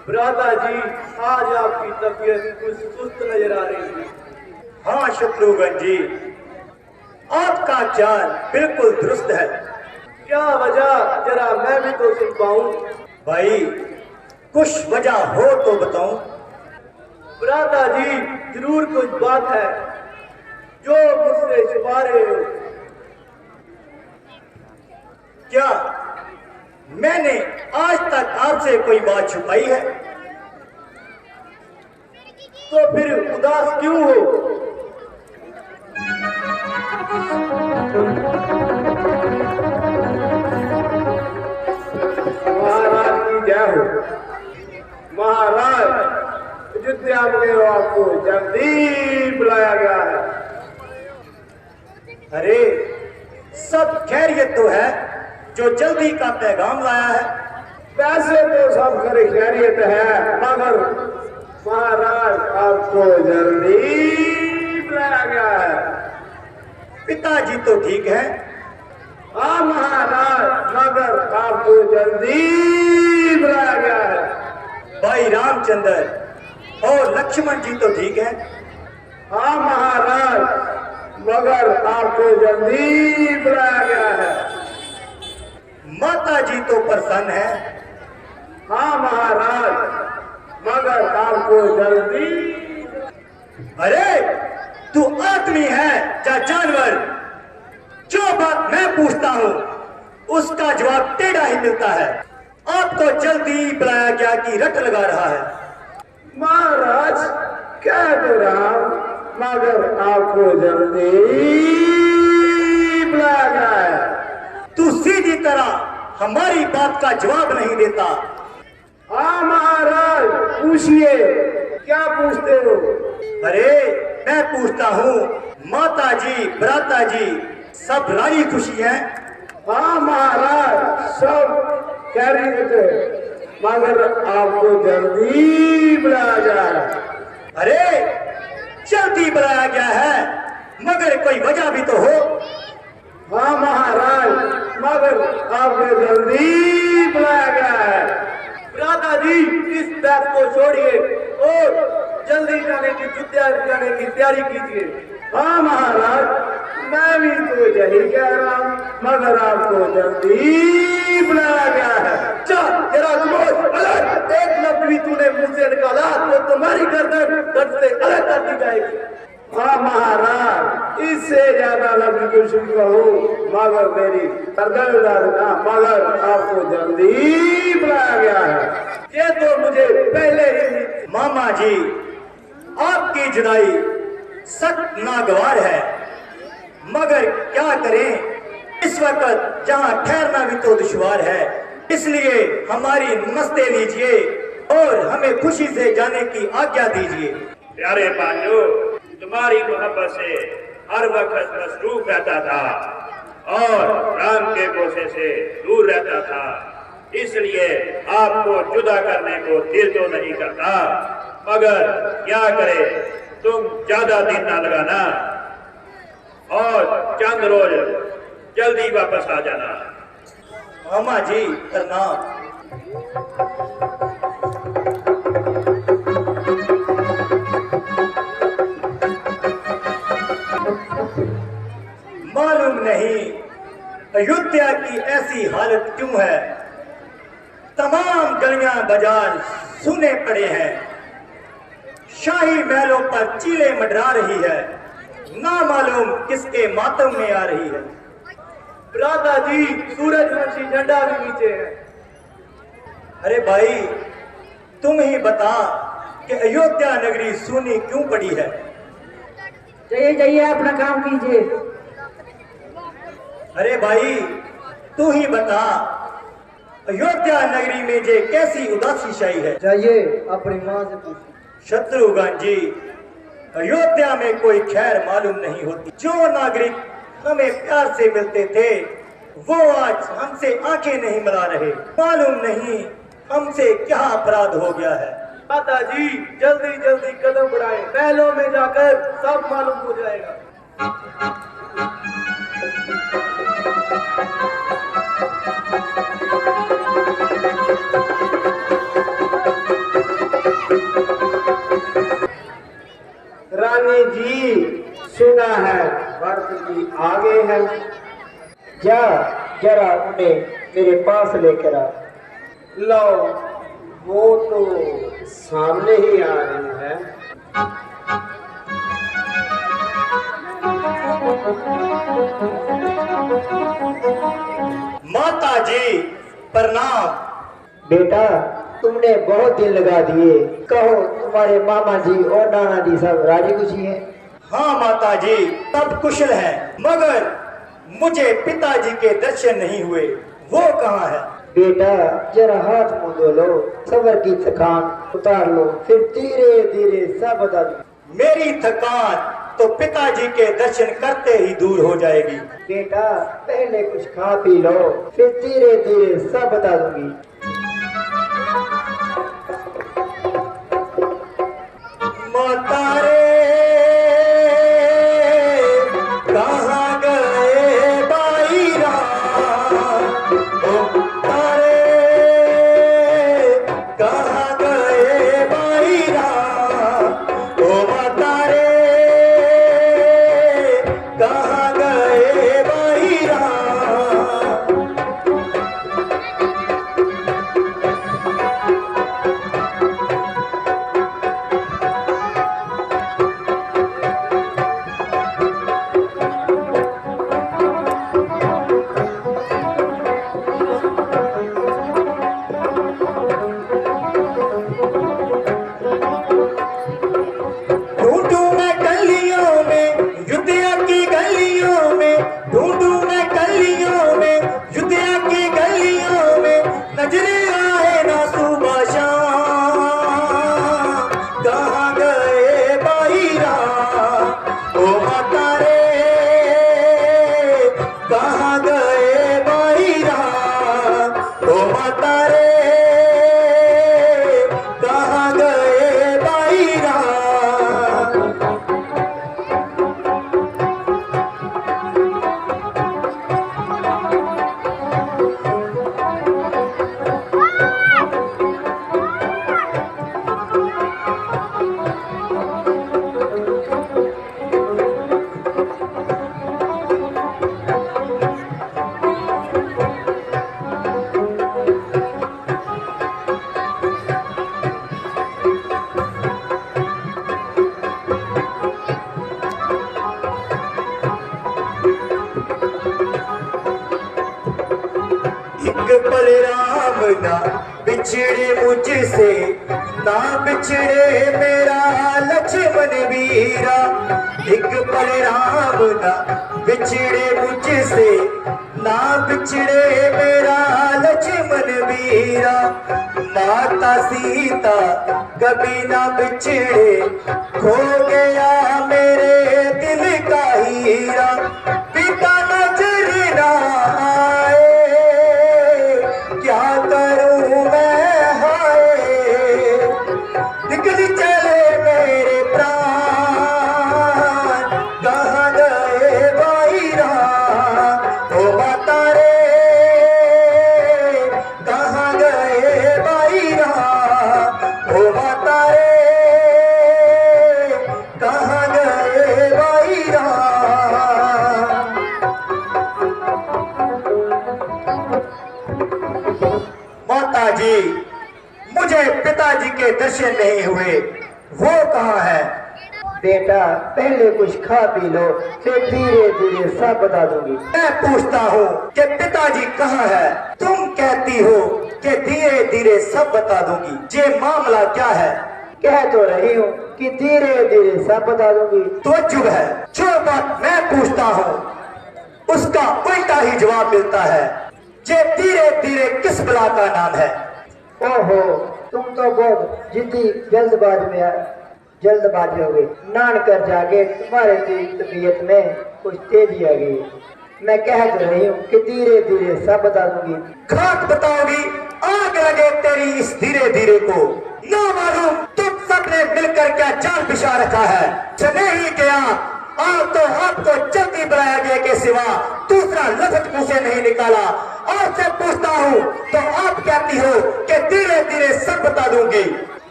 भ्राता जी, आज आपकी तबीयत कुछ सुस्त नजर आ रही है। हाँ शत्रुघ्न जी, आपका ख्याल बिल्कुल दुरुस्त है। क्या वजह, जरा मैं भी तो सुन पाऊं। भाई कुछ वजह हो तो बताऊं। भ्राता जी, जरूर कुछ बात है जो मुझसे छुपा रहे हो। क्या मैंने आज तक आपसे कोई बात छुपाई है? तो फिर उदास क्यों हो? महाराज की जय हो। महाराज, अयोध्या में आपको जल्दी बुलाया गया है। अरे सब खैरियत तो है जो जल्दी का पैगाम लाया है। वैसे तो सब खैरियत है, मगर महाराज आपको जल्दी बुलाया गया है। पिताजी तो ठीक है। हाँ महाराज, मगर आपको जल्दी बुलाया गया है। भाई रामचंद्र और लक्ष्मण जी तो ठीक है। हाँ महाराज, मगर आपको जल्दी बुलाया गया है। माता जी तो प्रसन्न है। हाँ महाराज, मगर आपको जल्दी। अरे तू आदमी है या जानवर? जो बात मैं पूछता हूँ उसका जवाब टेढ़ा ही मिलता है। आपको जल्दी बुलाया गया कि रट लगा रहा है? महाराज कह तो रहा, मगर आपको जल्दी बुलाया गया है। तू सीधी तरह हमारी बात का जवाब नहीं देता। हाँ महाराज, पूछिए, क्या पूछते हो? अरे मैं पूछता हूँ, माता जी भ्राता जी सब राजी खुशी हैं? हाँ महाराज, सब खैरियत है, मगर आपको जल्दी बुलाया गया है। अरे जल्दी बुलाया गया है, मगर कोई वजह भी तो हो। हाँ महाराज, मगर आपको जल्दी बुलाया गया है। भ्राता जी, इस बात को छोड़िए और जल्दी जाने की तैयारी कीजिए। हाँ महाराज, मैं भी तो यही कह रहा हूँ, मगर आपको जल्दी बुलाया गया है। चल जरा अलग, एक लफ्ज भी तूने मुझसे निकाला तो तुम्हारी गर्दन दर्द से अलग कर दी जाएगी। हाँ महाराज, इससे ज्यादा लफ्ज कुछ भी कहो, मगर मेरी गर्दन डालना, मगर आपको जल्दी बुलाया गया है। ये तो मुझे पहले ही। मामा जी आपकी जुदाई सख्त नागवार है, मगर क्या करें, इस वक्त जहाँ ठहरना भी तो दुश्वार है। इसलिए हमारी नमस्ते लीजिए और हमें खुशी से जाने की आज्ञा दीजिए। प्यारे पांडु, तुम्हारी मोहब्बत से हर वक्त मसरूफ रहता था और राम के गोसे से दूर रहता था, इसलिए आपको जुदा करने को दिल तो नहीं करता, मगर क्या करे, तुम ज्यादा दिन ना लगाना और चंद रोज जल्दी वापस आ जाना। मामा जी प्रणाम। मालूम नहीं अयोध्या की ऐसी हालत क्यों है। तमाम गलियां बाजार सुने पड़े हैं। शाही महलों पर चीलें मंडरा रही है, ना मालूम किसके मातम में आ रही है। भ्राता जी, सूरजवंशी झंडा भी नीचे है। अरे भाई तुम ही बता कि अयोध्या नगरी सूनी क्यों पड़ी है? जाइए जाइए, अपना काम कीजिए। अरे भाई तू ही बता, अयोध्या नगरी में जे कैसी उदासी छाई है? जाइए अपनी माँ से पूछिए। शत्रुघ्न जी, अयोध्या में कोई खैर मालूम नहीं होती। जो नागरिक हमें प्यार से मिलते थे वो आज हमसे आंखें नहीं मिला रहे। मालूम नहीं हमसे क्या अपराध हो गया है। माता जी, जल्दी जल्दी कदम बढ़ाएं, महलों में जाकर सब मालूम हो जाएगा। आऊं? जा जरा उन्हें मेरे पास लेकर आ। लो, वो तो सामने ही आ रही है। माता जी प्रणाम। बेटा तुमने बहुत दिन लगा दिए, कहो तुम्हारे मामा जी और नाना जी सब राजी खुशी हैं? हाँ माता जी सब कुशल है, मगर मुझे पिताजी के दर्शन नहीं हुए, वो कहाँ है? बेटा जरा हाथ मुंह धो लो, सबर की थकान उतार लो, फिर धीरे धीरे सब बता दूं। मेरी थकान तो पिताजी के दर्शन करते ही दूर हो जाएगी। बेटा पहले कुछ खा पी लो, फिर धीरे धीरे सब बता दूंगी। माता रे कहाँ गए बाई राम, ओ तारे कहाँ गए बाई राम, ओ माता रे कहाँ गए बाई राम। ढूंढूं मैं गलियों में युद्धिया की गलियों में, ढूंढूं मैं गलियों में युद्धिया की गलियों में, नजरे आए ना सुबह शाम, कहाँ गए बाई राम, ओ माता रे कहाँ गए बाई राम, ओ माता रे कहाँ गए बाई राम। एक पल राम ना बिछड़े मुझसे, ना बिछड़े मेरा लक्ष्मण वीरा, एक पल राम ना बिछड़े मुझसे, ना बिछड़े मेरा लक्ष्मण वीरा, माता सीता कभी ना बिछड़े, खो गया मेरे दिल का हीरा, पिता नजर ना आए क्या करूं मैं हाय, निकल चले मेरे प्राण, कहाँ गए बाई राम, ओ माता रे कहाँ गए बाई राम, ओ माता रे कहाँ गए बाई राम। माता जी मुझे पिताजी के दर्शन नहीं हुए, वो कहाँ है? बेटा पहले कुछ खा पी लो, फिर धीरे धीरे सब बता दूंगी। मैं पूछता हूँ कि पिताजी कहाँ है, तुम कहती हो कि धीरे धीरे सब बता दूंगी, ये मामला क्या है? कह तो रही हूँ कि धीरे धीरे सब बता दूंगी। तो चुप है, जो बात मैं पूछता हूँ उसका उल्टा ही जवाब मिलता है, ये धीरे धीरे किस बला का नाम है? ओहो तुम तो बहुत जिद्दी जल्दबाजी हो गई, नान कर जागे तुम्हारे तबीयत में कुछ तेजी आ गई। मैं कह तो रही हूँ कि धीरे धीरे सब बता दूंगी। खाक बताओगी, आग लगे तेरी इस धीरे धीरे को, ना मालूम तुम सबने मिलकर क्या जाल बिछा रखा है। चले ही गया आप तो आपको जल्दी बुलाया गया के सिवा दूसरा लफ्ज मुंह से नहीं निकाला। आपसे पूछता हूँ तो आप कहती हो कि धीरे धीरे सब बता दूंगी,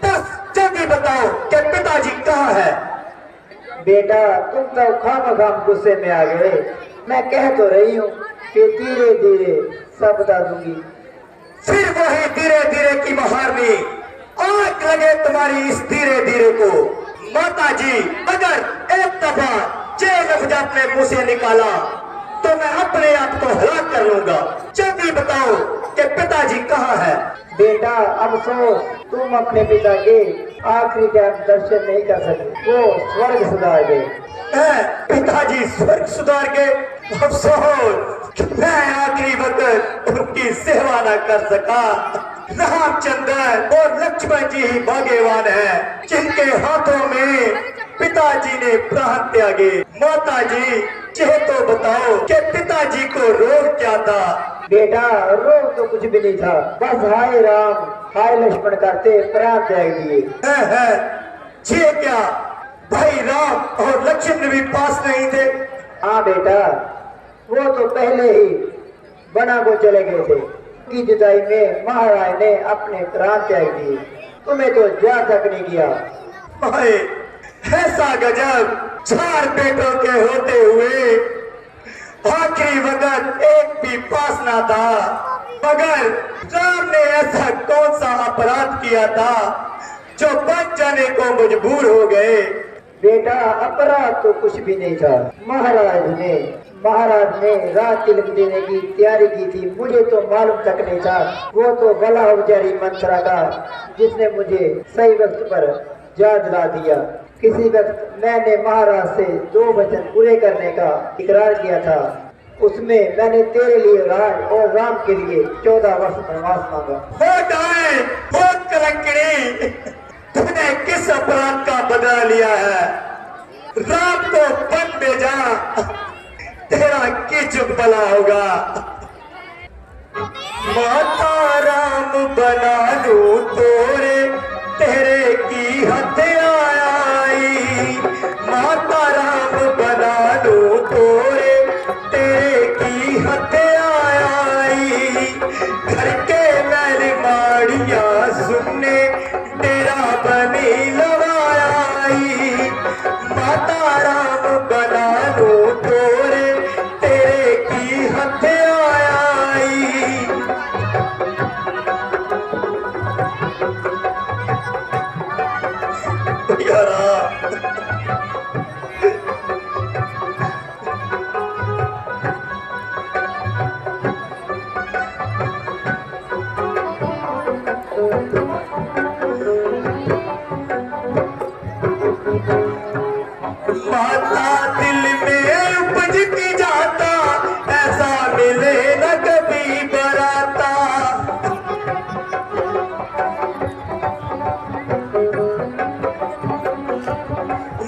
बस जल्दी बताओ कि पिताजी कहाँ है? बेटा तुम तो खाम गुस्से में आ गए, मैं कह तो रही हूँ कि धीरे धीरे सब बता दूंगी। फिर वही धीरे धीरे की महारनी आग लगे तुम्हारी इस धीरे धीरे को। माता जी, अगर एक दफा जे लफ्ज अपने मुंह से निकाला तो मैं अपने आप को हलाक कर लूंगा। जल्दी बताओ कि पिताजी कहाँ है? बेटा अफसोस, तुम अपने पिता के आखिरी टाइम दर्शन नहीं कर सकते, वो स्वर्ग सुधार गए। पिताजी स्वर्ग सुधार गए? अफसोस, मैं आखिरी वक्त उनकी सेवा न कर सका। रामचंद्र और लक्ष्मण जी ही भाग्यवान है जिनके हाथों में पिताजी ने प्राण त्यागे। माता जी, यह तो बताओ कि पिताजी को रोग क्या था? बेटा रोग तो कुछ भी नहीं था, बस हाय राम हाय लक्ष्मण करते प्राण त्याग दिए। ये क्या भाई राम और लक्ष्मण भी पास नहीं थे? हाँ बेटा, वो तो पहले ही बना को चले गए थे। की जुदाई में महाराज ने अपने प्राण त्याग दिए, तुम्हें तो जा तक नहीं किया। भाई, ऐसा गजब, 4 बेटों के होते हुए आखिरी वक्त एक भी पास ना था। मगर राम ने ऐसा कौन सा अपराध किया था जो बच जाने को मजबूर हो गए? बेटा अपराध तो कुछ भी नहीं था। महाराज ने रात तिलक देने की तैयारी की थी, मुझे तो मालूम तक नहीं था। वो तो भला बेचारी मंत्रा का जिसने मुझे सही वक्त पर याद दिला दिया। किसी वक्त मैंने महाराज से 2 वचन पूरे करने का इकरार किया था, उसमें मैंने तेरे लिए राज और राम के लिए 14 वर्ष वनवास मांगा। हो कलंकिनी, तूने किस अपराध का बदला लिया है? राम को वन में जा, तेरा कीचुक भला होगा। माता राम बना लूं तोरे, तेरे की हत्याई। माता राम बना लूं तोरे, तेरे की हत्याई। घर के मैल माड़िया सुनने तेरा बनी लवाई। माता राम बना लूं तोरे, तेरे की हत्याई। यारा माता दिल में उपज की जाता, ऐसा मिले न कभी बराता।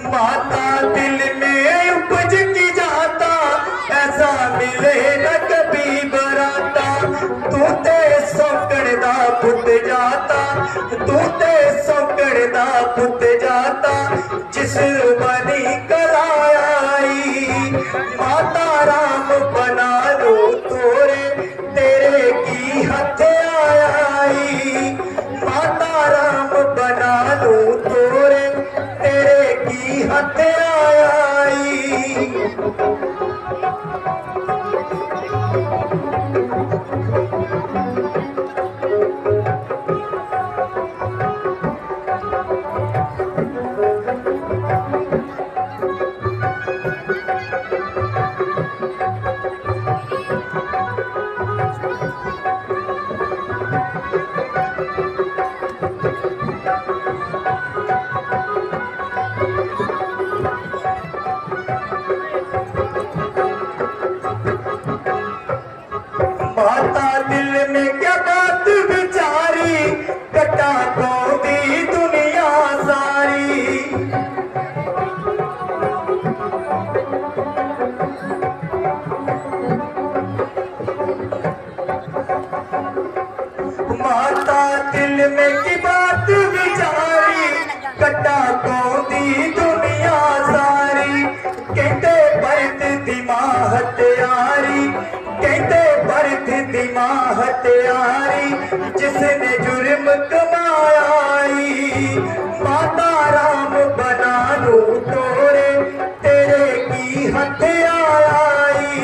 माता दिल में उपज की जाता, ऐसा मिले न कभी बराता। तू ते सौकड़ दा पुत जाता, तू ते सौकड़ दा पुत जाता, जिस बनी कराई। माता राम बना लूं तोरे, तेरे की हत्याई। माता राम बना लूं तोरे, तेरे की हत्याई। माता दिल में क्या बात विचारी, कटा को दी दुनिया सारी। माता दिल में की बात विचारी, कटा को दी दुनिया सारी। कहते भरत दिमाग हत्यारी, कहते भरत दिमाग हत्यारी, जिसने जुर्म कमाई। माता राम बना लूं तोरे, तेरे की हत्याई।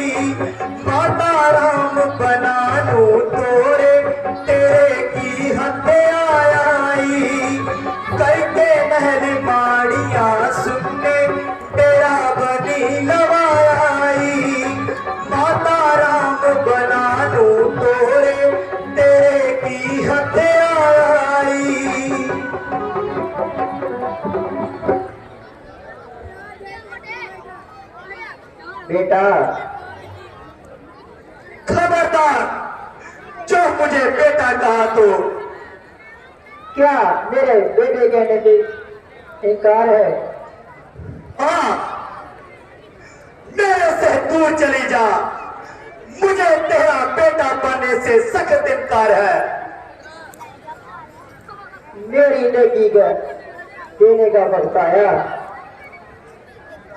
बेटा खबरदार, जो मुझे बेटा कहा तो क्या मेरे बेटे कहने पे इनकार है? हाँ, मेरे से दूर चली जा, मुझे तेरा बेटा बनने से सख्त इनकार है। मेरी नेकी का देने का वक्त आया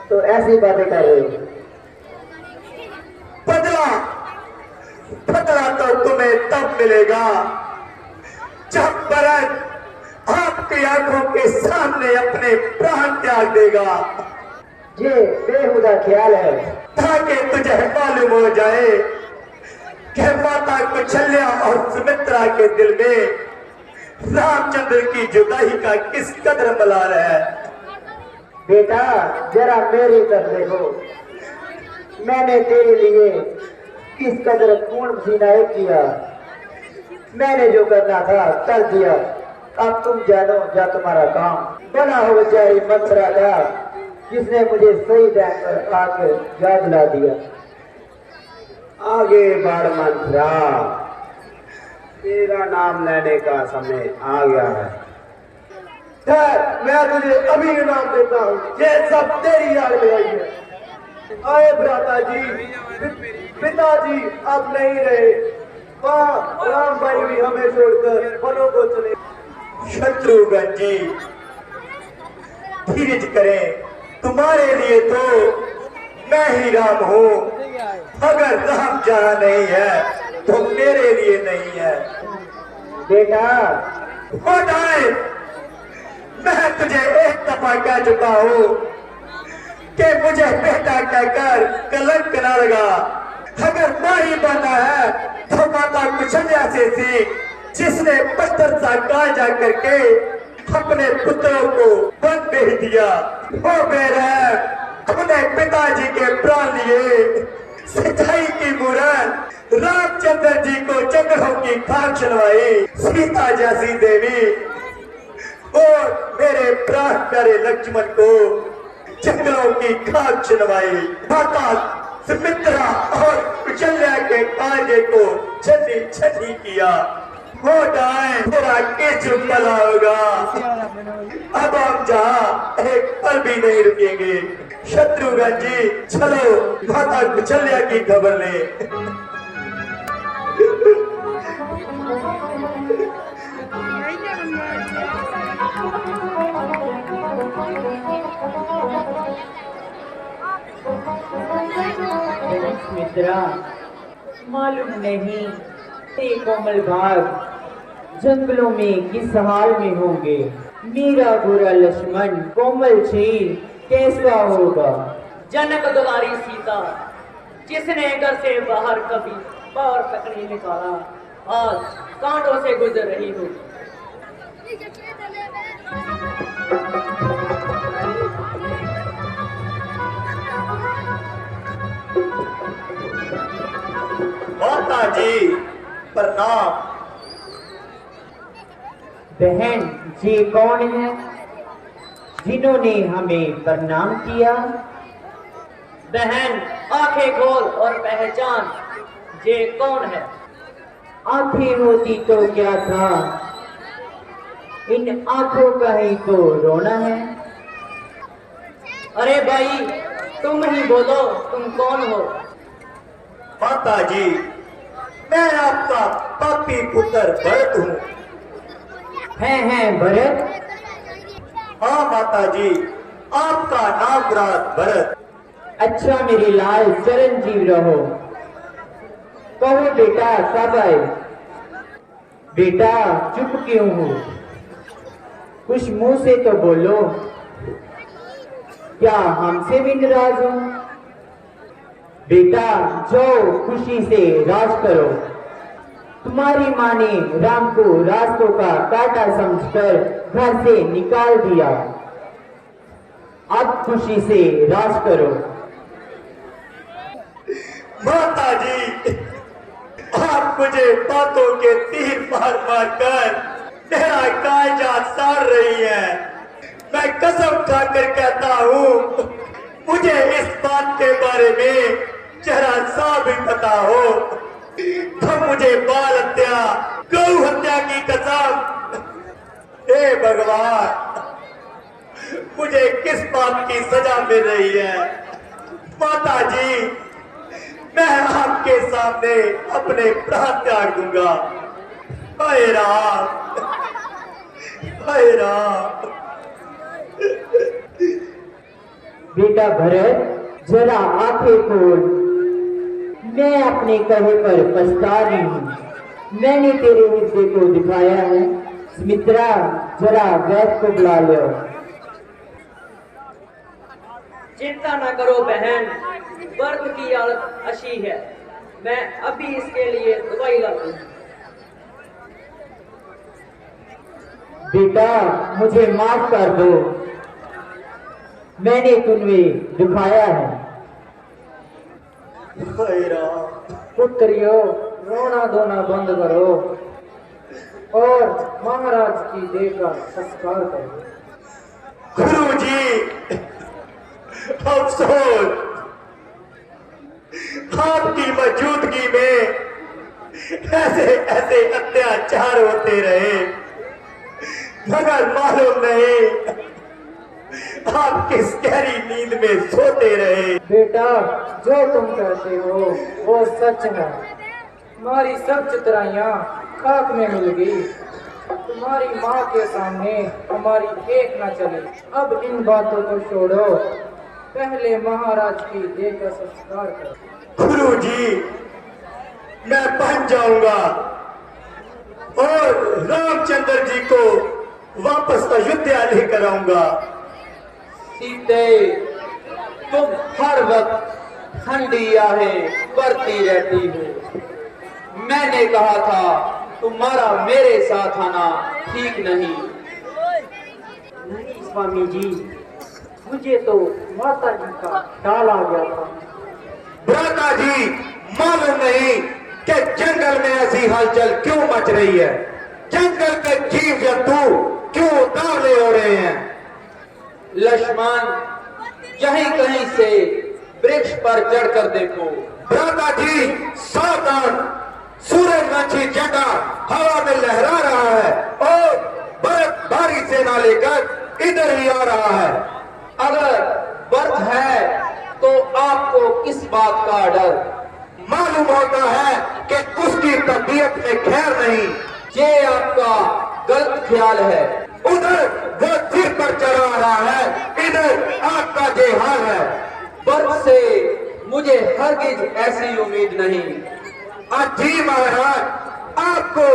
तो ऐसी बातें कर रहे हो। बदला बदला तो तुम्हें तब मिलेगा जब भरत आपकी आंखों के सामने अपने प्राण त्याग देगा। ये बेहुदा ख्याल है। ताकि तुझे मालूम हो जाए कि माता कुशल्या और सुमित्रा के दिल में रामचंद्र की जुदाई का किस कदर मलाल है। बेटा जरा मेरी तरफ देखो, मैंने तेरे लिए किस कदर खून पसीना एक किया। मैंने जो करना था कर दिया, अब तुम जानो जा तुम्हारा काम। बना हो बेचारी मंत्रा का जिसने मुझे सही टाइम पर आकर याद दिला दिया। आगे बढ़ मंत्रा, तेरा नाम लेने का समय आ गया है। खैर, मैं तुझे अभी इनाम देता हूँ, ये सब तेरी याद में आई है। आए भ्राता जी, पिताजी अब नहीं रहे, माँ राम भाई भी हमें छोड़कर वनों को चले। शत्रुघ्न जी धीरज करें, तुम्हारे लिए तो मैं ही राम हूँ। अगर राम जहाँ नहीं है तो मेरे लिए नहीं है। बेटा बताए, मैं तुझे एक दफा कह चुका हूँ कि मुझे बेटा कहकर कलंक न लगा। अगर माही बनना है तो माता कुशल्या से सीख, जिसने पत्थर सा काजा करके अपने पुत्रों को वन भेज दिया। वो बेरहम अपने पिताजी के प्राण लिए सच्चाई की मूरत रामचंद्र जी को जंगलों की खाक चलवाई। सीता जैसी देवी और मेरे प्राण प्यारे लक्ष्मण को जंगलों की खाक चलवाई। माता सुमित्रा और कुशल्या के काजे को छठी छठी किया। वो डाय तेरा किस भला होगा। अब हम जहाँ एक पल भी नहीं रुकेंगे। शत्रुघ्न जी चलो माता कुशल्या की खबर ले। मित्रा, मालूम नहीं ते कोमल भाग जंगलों में किस हाल में होंगे। मेरा बुरा लक्ष्मण कोमल चीर कैसा होगा। जनक दुलारी सीता, जिसने घर से बाहर कभी पैर तक नहीं निकाला, आज कांटों से गुजर रही हो। माता जी प्रणाम। बहन जी कौन है जिन्होंने हमें प्रणाम किया? बहन आंखें खोल और पहचान, ये कौन है। आंखें होती तो क्या था, इन आंखों का ही तो रोना है। अरे भाई तुम ही बोलो, तुम कौन हो। माता जी मैं आपका पापी पुत्र भरत हूँ। है भरत। हाँ माता जी, आपका नाम रात भरत। अच्छा मेरी लाल चिरंजीव रहो। कहो बेटा कब आए। बेटा चुप क्यों हो, कुछ मुंह से तो बोलो। क्या हमसे भी नाराज हो। बेटा जाओ खुशी से राज करो। तुम्हारी माँ ने राम को रास्तों का कांटा समझकर घर से निकाल दिया। अब खुशी से राज करो। माता जी आप मुझे बातों के तीर मार मार कर मेरा कायजा सार रही है। मैं कसम खाकर कहता हूँ मुझे इस बात के बारे में जरा सा भी पता हो तो मुझे बाल हत्या, गौ हत्या की कसम, हे भगवान मुझे किस बात की सजा मिल रही है? माता जी, मैं आपके सामने अपने प्राण त्याग दूंगा। हाय राम, हाय राम। बेटा भरत, जरा आंखें खोल। मैं अपने कहे पर पछता रही हूँ। मैंने तेरे हृदय को दिखाया है। सुमित्रा, जरा वैद्य को बुला लो। चिंता न करो बहन, वर्त की हालत अच्छी है। मैं अभी इसके लिए दवाई ला दूं। बेटा, मुझे माफ कर दो। मैंने तुम्हें दिखाया है। हाय राम। पुत्रियो, रोना धोना बंद करो और महाराज की देह का संस्कार करो। गुरुजी, अफसोस, आपकी मौजूदगी में ऐसे ऐसे अत्याचार होते रहे, मगर मालूम नहीं आप किस गहरी नींद में सोते रहे। बेटा, जो तुम कहते हो वो सच है। तुम्हारी सब चतुराइयां खाक में मिल गई। तुम्हारी माँ के सामने हमारी एक न चली। अब इन बातों को छोड़ो, पहले महाराज की देह का संस्कार करो। गुरुजी, मैं बन जाऊंगा और रामचंद्र जी को वापस अयोध्या लेकर आऊंगा। सीते, तुम हर वक्त ठंडी आहें करती रहती हो। मैंने कहा था तुम्हारा मेरे साथ आना ठीक नहीं। नहीं स्वामी जी, मुझे तो माता जी का ख्याल आ गया था। भ्राता जी, मालूम नहीं कि जंगल में ऐसी हलचल क्यों मच रही है? जंगल के जीव जंतु क्यों उतावले हो रहे हैं? लक्ष्मण, यहीं कहीं से वृक्ष पर चढ़कर देखो। भ्राता जी, सावधान! सूरजवंशी झंडा हवा में लहरा रहा है और बर्फबारी सेना लेकर इधर ही आ रहा है। अगर बर्फ है तो आपको किस बात का डर? मालूम होता है कि उसकी तबीयत में खैर नहीं। ये आपका गलत ख्याल है। उधर वो सिर पर चढ़ा रहा है, इधर आपका ये हाल है। बर्फ से मुझे हरगिज ऐसी उम्मीद नहीं। अजी महाराज, आपको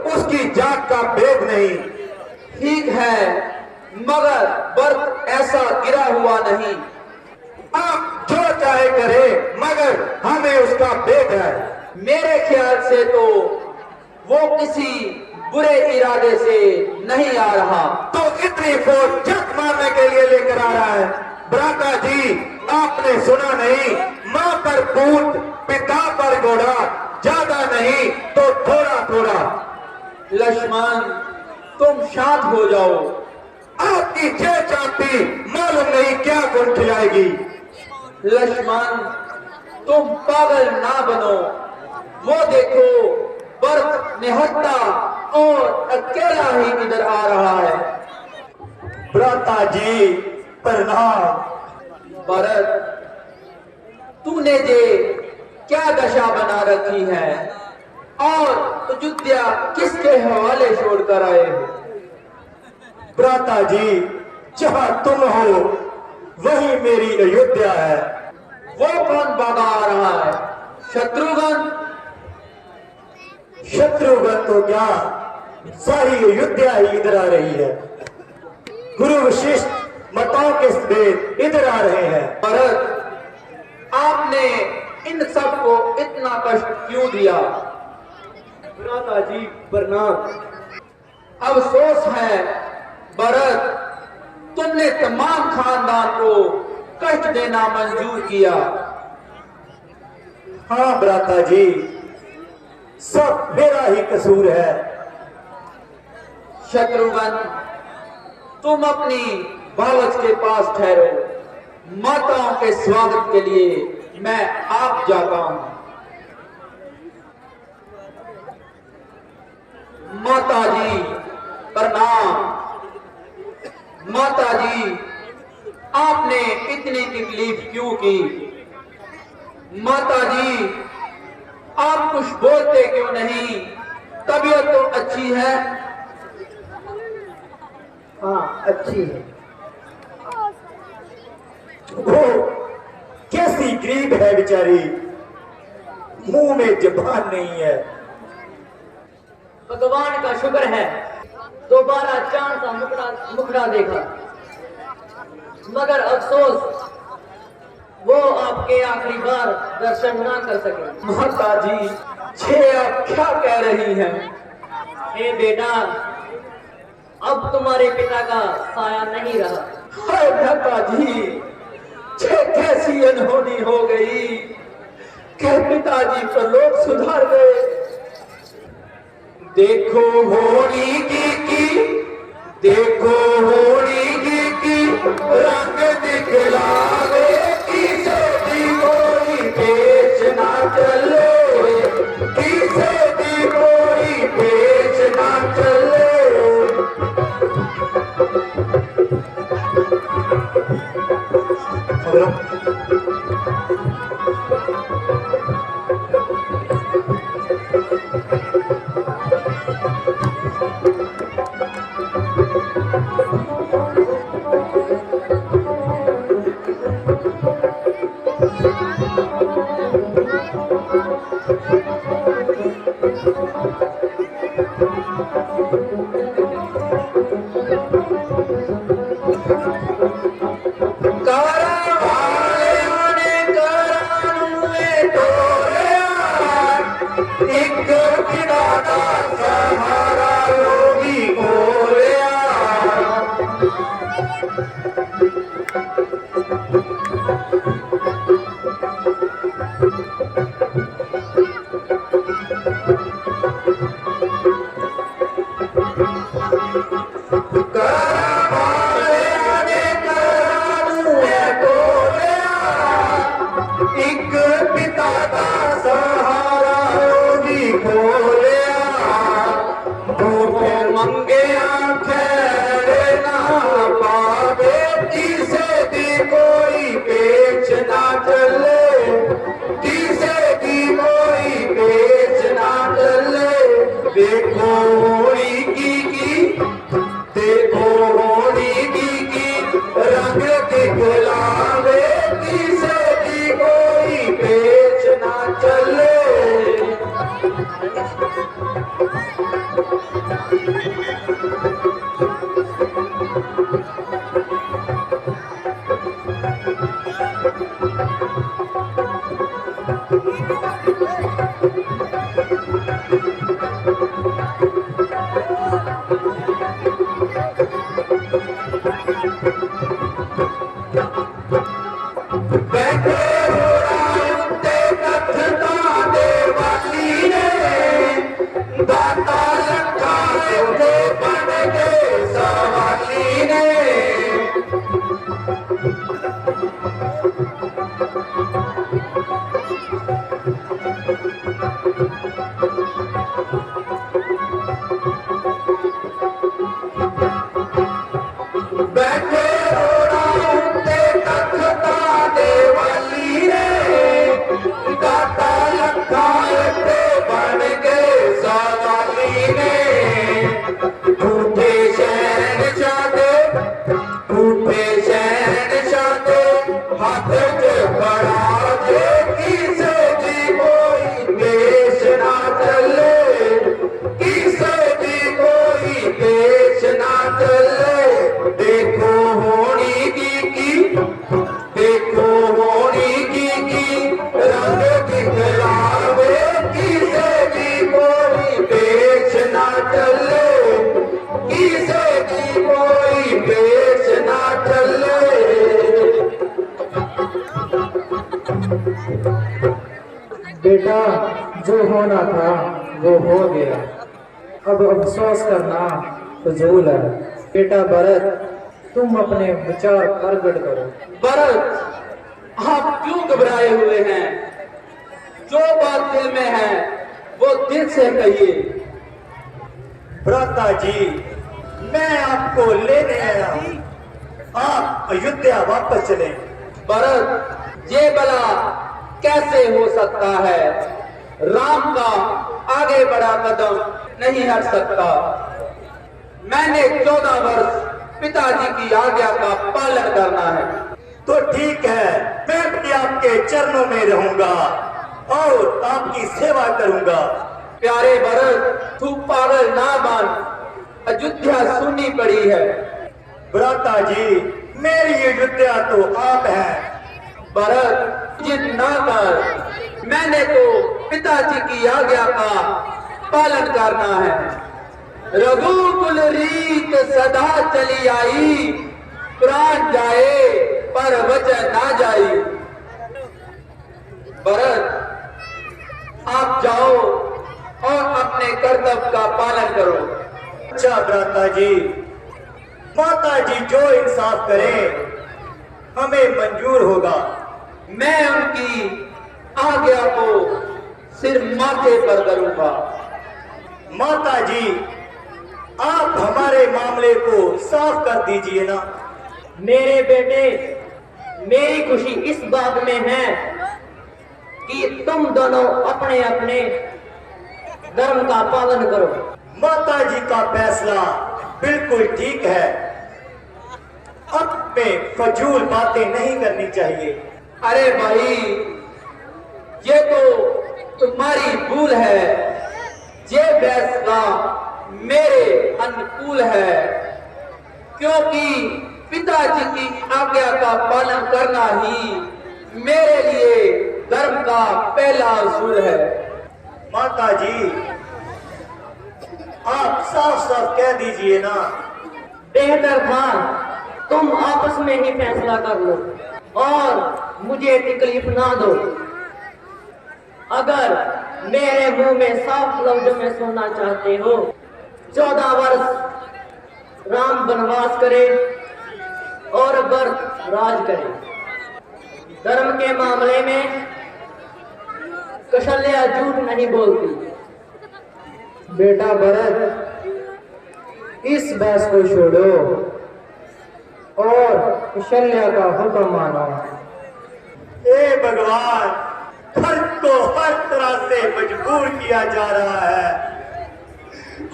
उसकी जात का भेद नहीं। ठीक है, मगर बर्फ ऐसा गिरा हुआ नहीं। आप जो चाहे करें, मगर हमें उसका भेद है। मेरे ख्याल से तो वो किसी बुरे इरादे से नहीं आ रहा। तो इतनी फौज जट मारने के लिए लेकर आ रहा है। भ्राता जी, आपने सुना नहीं? माँ पर पूत, पिता पर घोड़ा, ज्यादा नहीं तो थोड़ा थोड़ा। लक्ष्मण, तुम शांत हो जाओ। आपकी जय चाहती मालूम नहीं क्या गुण खिलाएगी। लक्ष्मण, तुम पागल ना बनो। वो देखो, बर्फ निहत्ता और अकेला ही इधर आ रहा है। भ्राता जी, प्रणाम। भरत, तूने जे क्या दशा बना रखी है और अयोध्या किसके हवाले छोड़कर आए हो? भ्राता जी, जहां तुम हो वही मेरी अयोध्या है। वो कौन भागा आ रहा है? शत्रुघ्न? शत्रुघ्न तो क्या, सारी अयोध्या ही इधर आ रही है। गुरु वशिष्ठ मतों के समेत इधर आ रहे हैं। भरत, आपने इन सबको इतना कष्ट क्यों दिया? भ्राता जी, प्रणाम। अफसोस है भरत, तुमने तमाम खानदान को कष्ट देना मंजूर किया। हाँ भ्राता जी, सब मेरा ही कसूर है। शत्रुघ्न, तुम अपनी बालच के पास ठहरो। माताओं के स्वागत के लिए मैं आप जाता हूं। माता जी प्रणाम। माता जी, आपने इतनी तकलीफ क्यों की? माता जी, आप कुछ बोलते क्यों नहीं? तबीयत तो अच्छी है। हाँ, अच्छी है। वो कैसी गरीब है बेचारी, मुंह में जबान नहीं है। भगवान का शुक्र है दोबारा चांद सा मुखड़ा देखा, मगर अफसोस वो आपके आखिरी बार दर्शन ना कर सके। माता जी, छे आप क्या कह रही हैं? हे बेटा, अब तुम्हारे पिता का साया नहीं रहा। हाय माता जी, छे कैसी अनहोनी हो गई कि पिताजी तो लोग सुधार गए। देखो होनी की, देखो होनी की रंग दिखलावे, किसे भी कोई पेश ना चले, किसे भी कोई पेश ना चले। बेटा, जो होना था वो हो गया, अब अफसोस करना फजूल है। बेटा भरत, तुम अपने विचार प्रकट करो। भरत, आप क्यों घबराए हुए हैं? जो बात दिल में है वो दिल से कहिए। भ्राता जी, मैं आपको लेने आया हूँ। आप अयोध्या वापस चले। भरत, ये भला कैसे हो सकता है? राम का आगे बढ़ा कदम नहीं हट सकता। मैंने 14 वर्ष पिताजी की आज्ञा का पालन करना है। तो ठीक है, मैं भी आपके चरणों में रहूंगा और आपकी सेवा करूंगा। प्यारे भरत, तू पागल ना बन। अयोध्या सुनी पड़ी है। भ्राता जी, मेरी अयोध्या तो आप हैं। भरत, जिद ना कर। मैंने तो पिताजी की आज्ञा का पालन करना है। रघुकुल रीत सदा चली आई, प्राण जाए पर वचन ना जाई। भरत, आप जाओ और अपने कर्तव्य का पालन करो। अच्छा भ्राता जी, माता जी जो इंसाफ करें हमें मंजूर होगा। मैं उनकी आज्ञा को सिर माथे पर करूंगा। माता जी, आप हमारे मामले को साफ कर दीजिए ना। मेरे बेटे, मेरी खुशी इस बात में है कि तुम दोनों अपने अपने धर्म का पालन करो। माता जी का फैसला बिल्कुल ठीक है। अब में फजूल बातें नहीं करनी चाहिए। अरे भाई, ये तो तुम्हारी भूल है। ये फैसला मेरे अनुकूल है, क्योंकि पिताजी की आज्ञा का पालन करना ही मेरे लिए धर्म का पहला असूल है। माता जी, आप साफ साफ कह दीजिए ना। बेहतर था तुम आपस में ही फैसला कर लो और मुझे तकलीफ ना दो। अगर मेरे मुंह में साफ लफ्जों में सुनना चाहते हो, 14 वर्ष राम वनवास करे और भरत राज करे। धर्म के मामले में कौशल्या झूठ नहीं बोलती। बेटा भरत, इस बहस को छोड़ो और कौशल्या का हुक्म मानो। ए भगवान, भरत को हर तरह से मजबूर किया जा रहा है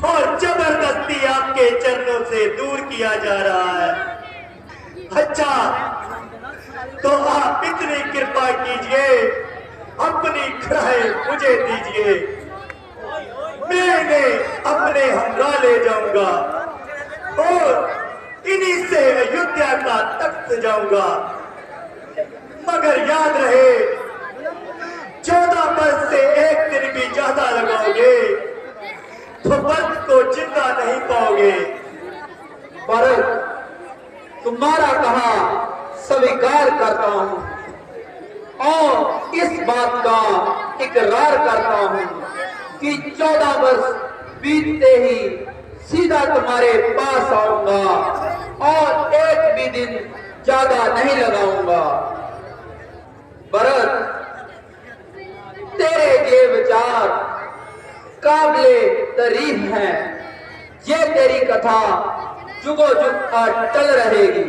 और जबरदस्ती आपके चरणों से दूर किया जा रहा है। अच्छा, तो आप इतनी कृपा कीजिए, अपनी खड़ाई मुझे दीजिए। मैं इन्हें अपने हमरा ले जाऊंगा और इन्हीं से अयोध्या का तख्त सजाऊंगा। मगर याद रहे, 14 वर्ष से एक दिन भी ज्यादा लगाओगे तो भरत को जिंदा नहीं पाओगे। भरत, तुम्हारा कहा स्वीकार करता हूँ और इस बात का इकरार करता हूँ कि 14 वर्ष बीतते ही सीधा तुम्हारे पास आऊंगा और एक भी दिन ज्यादा नहीं लगाऊंगा। भरत, तेरे ये विचार काबिले तारीफ हैं। ये तेरी कथा जुगो जुग अटल रहेगी।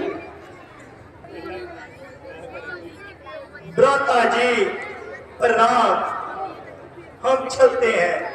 भ्राता जी प्रणाम, हम चलते हैं।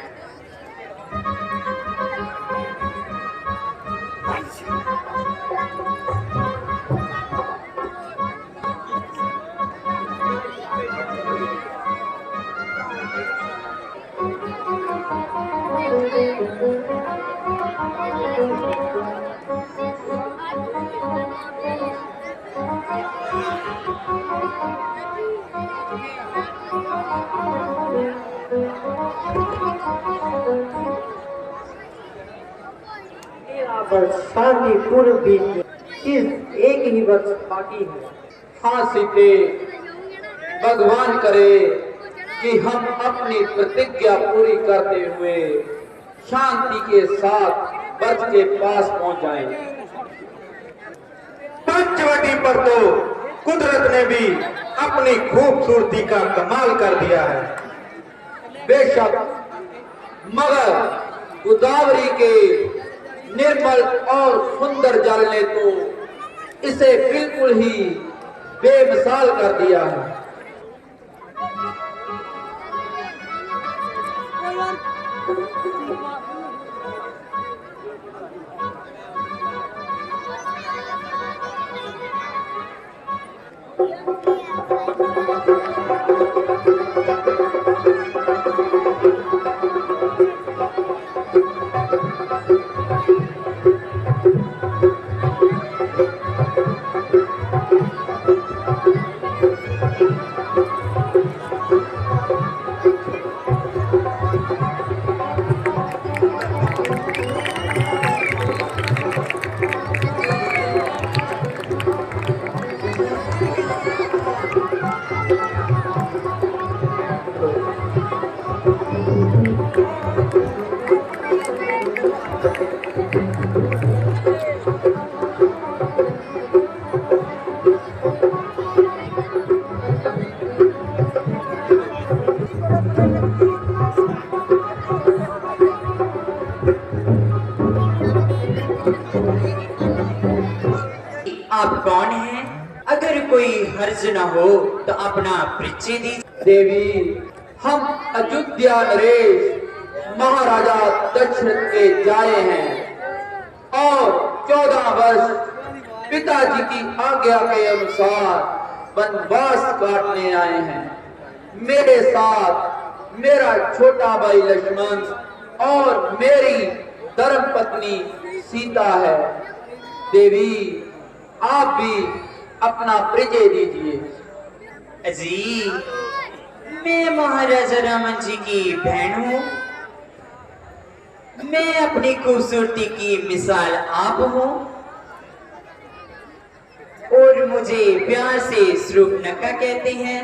शांतिपूर्ण बीत सिर्फ एक ही वर्ष बाकी है। हाँ सीते, भगवान करे कि हम अपनी प्रतिज्ञा पूरी करते हुए शांति के साथ वर्ष के पास पहुंच जाएं। पर तो कुदरत ने भी अपनी खूबसूरती का कमाल कर दिया है। बेशक, मगर गोदावरी के निर्मल और सुंदर जल ने तो इसे बिल्कुल ही बेमिसाल कर दिया है। आप कौन हैं? अगर कोई हर्ज न हो तो अपना परिचय दीजिए। देवी, हम अयोध्या नरेश महाराजा दशरथ के जाए हैं और 14 वर्ष पिताजी की आज्ञा के अनुसार वनवास काटने आए हैं। मेरे साथ मेरा छोटा भाई लक्ष्मण और मेरी धर्मपत्नी सीता है। देवी, आप भी अपना परिचय दीजिए। अजी, मैं महाराजा रामन जी की बहन हूँ। मैं अपनी खूबसूरती की मिसाल आप हूँ और मुझे प्यार से स्वरूपनखा कहते हैं।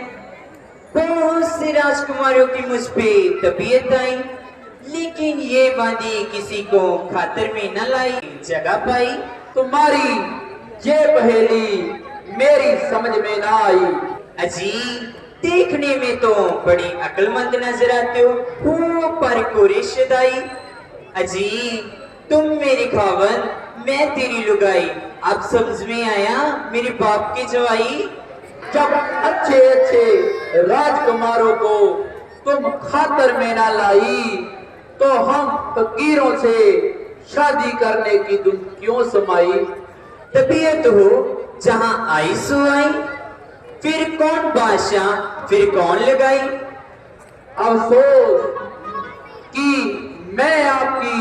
बहुत से राजकुमारों की मुझ पे तबीयत आई, लेकिन ये बांधी किसी को खातर में न लाई, जगह पाई। तुम्हारी ये पहेली मेरी समझ में ना आई। अजी, देखने में तो बड़ी अक्लमंद नजर आते हो पर कुरेशदाई। अजी, तुम मेरी खावन, मैं तेरी लुगाई। अब समझ में आया मेरे बाप की जवाई। जब अच्छे अच्छे राजकुमारों को तुम खातर में ना लाई तो हम फकीरों से शादी करने की धुन क्यों समाई। तबीयत हो जहां आई सो आई, फिर कौन बादशाह फिर कौन लगाई। अफसोस कि मैं आपकी